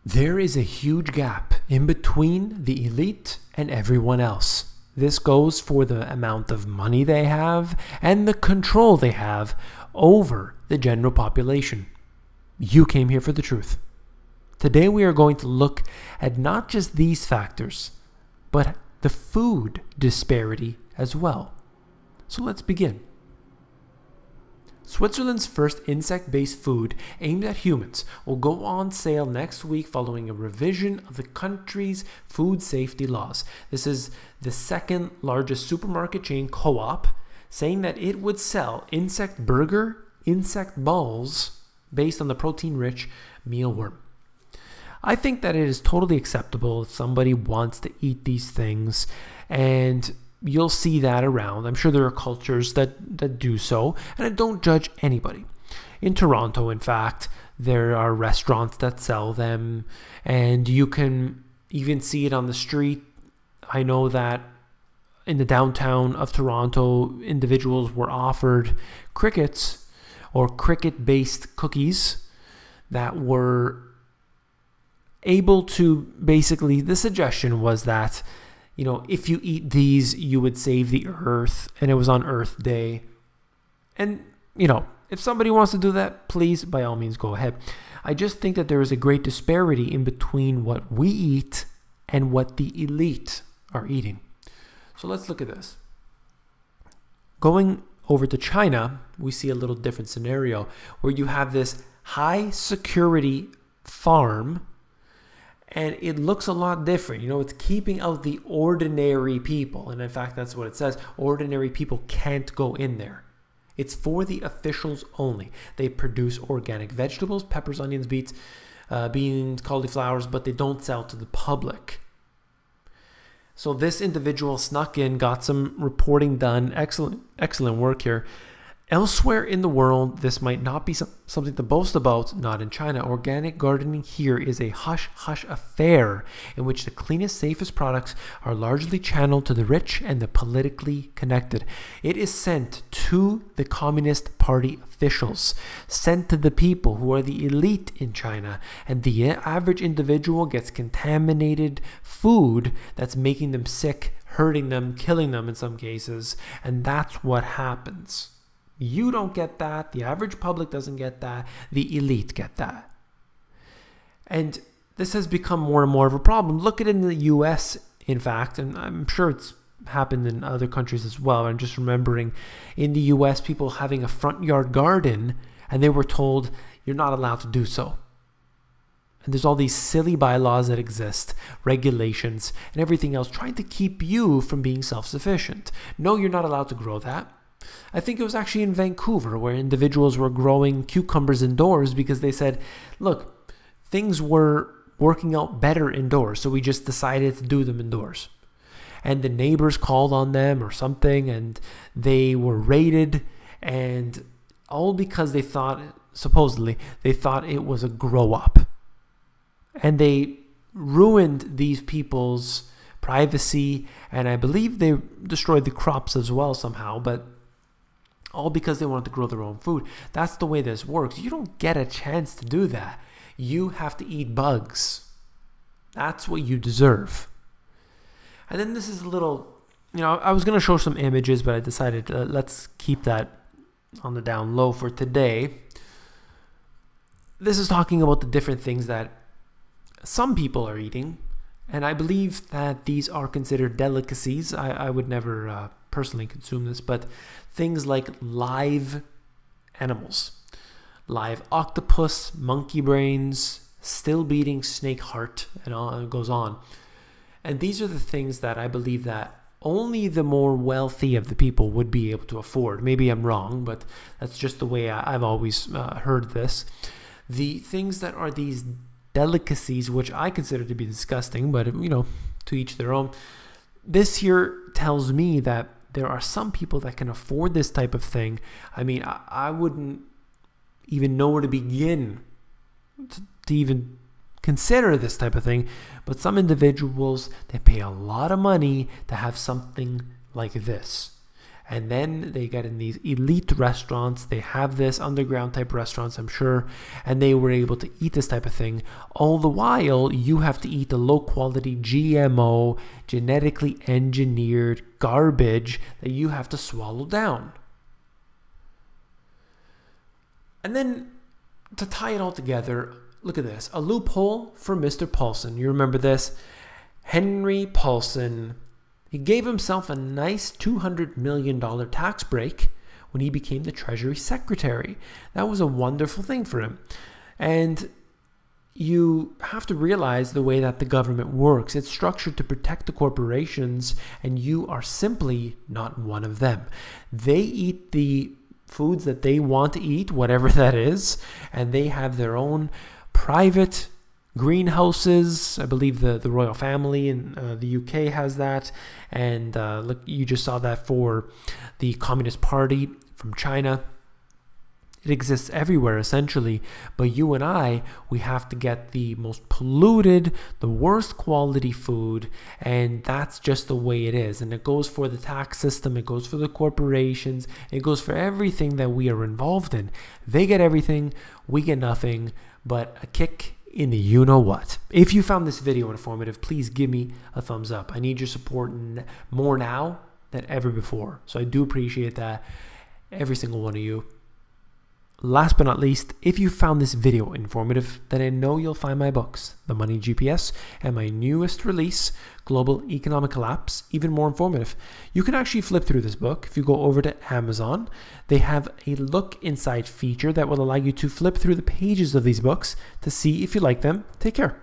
There is a huge gap in between the elite and everyone else. This goes for the amount of money they have and the control they have over the general population. You came here for the truth. Today we are going to look at not just these factors, but the food disparity as well. So let's begin. Switzerland's first insect-based food aimed at humans will go on sale next week following a revision of the country's food safety laws. This is the second largest supermarket chain, Co-op, saying that it would sell insect balls based on the protein-rich mealworm. I think that it is totally acceptable if somebody wants to eat these things, and you'll see that around. I'm sure there are cultures that do so, and I don't judge anybody. In Toronto, in fact, there are restaurants that sell them, and you can even see it on the street. I know that in the downtown of Toronto, individuals were offered crickets or cricket-based cookies that were able to basically, the suggestion was that, you know, if you eat these, you would save the earth, and it was on Earth Day. And, you know, if somebody wants to do that, please, by all means, go ahead. I just think that there is a great disparity in between what we eat and what the elite are eating. So let's look at this. Going over to China, we see a little different scenario where you have this high security farm, and it looks a lot different. You know, it's keeping out the ordinary people. And in fact, that's what it says. Ordinary people can't go in there. It's for the officials only. They produce organic vegetables, peppers, onions, beets, beans, cauliflowers, but they don't sell to the public. So this individual snuck in, got some reporting done. Excellent work here. Elsewhere in the world, this might not be something to boast about, not in China. Organic gardening here is a hush-hush affair in which the cleanest, safest products are largely channeled to the rich and the politically connected. It is sent to the Communist Party officials, sent to the people who are the elite in China, and the average individual gets contaminated food that's making them sick, hurting them, killing them in some cases, and that's what happens. You don't get that. The average public doesn't get that. The elite get that. And this has become more and more of a problem. Look at it in the US, in fact, and I'm sure it's happened in other countries as well. I'm just remembering in the US, people having a front yard garden, and they were told you're not allowed to do so. And there's all these silly bylaws that exist, regulations, and everything else trying to keep you from being self-sufficient. No, you're not allowed to grow that. I think it was actually in Vancouver where individuals were growing cucumbers indoors because they said, look, things were working out better indoors, so we just decided to do them indoors. And the neighbors called on them or something, and they were raided, and all because they thought, supposedly, they thought it was a grow-up. And they ruined these people's privacy, and I believe they destroyed the crops as well somehow, but all because they wanted to grow their own food. That's the way this works. You don't get a chance to do that. You have to eat bugs. That's what you deserve. And then this is a little, you know, I was going to show some images, but I decided let's keep that on the down low for today. This is talking about the different things that some people are eating, and I believe that these are considered delicacies. I would never personally consume this, but things like live animals, live octopus, monkey brains, still beating snake heart, and it goes on. And these are the things that I believe that only the more wealthy of the people would be able to afford. Maybe I'm wrong, but that's just the way I've always heard this. The things that are these delicacies, which I consider to be disgusting, but you know, to each their own. This here tells me that there are some people that can afford this type of thing. I mean, I wouldn't even know where to begin to even consider this type of thing. But some individuals, they pay a lot of money to have something like this. and then they get in these elite restaurants. They have this underground type restaurants, I'm sure, and they were able to eat this type of thing. All the while, you have to eat the low quality GMO, genetically engineered garbage that you have to swallow down. And then to tie it all together, look at this, a loophole for Mr. Paulson. You remember this? Henry Paulson, he gave himself a nice $200 million tax break when he became the Treasury Secretary. That was a wonderful thing for him. And you have to realize the way that the government works. It's structured to protect the corporations, and you are simply not one of them. They eat the foods that they want to eat, whatever that is, and they have their own private greenhouses. I believe the royal family in the UK has that, and look, you just saw that for the Communist Party from China. It exists everywhere essentially, but you and I, we have to get the most polluted, the worst quality food, and that's just the way it is. And it goes for the tax system, it goes for the corporations, it goes for everything that we are involved in. They get everything, we get nothing but a kick in the you-know-what. If you found this video informative, please give me a thumbs up. I need your support more now than ever before, so I do appreciate that, every single one of you. Last but not least, if you found this video informative, then I know you'll find my books, The Money GPS, and my newest release, Global Economic Collapse, even more informative. You can actually flip through this book. If you go over to Amazon, they have a look inside feature that will allow you to flip through the pages of these books to see if you like them. Take care.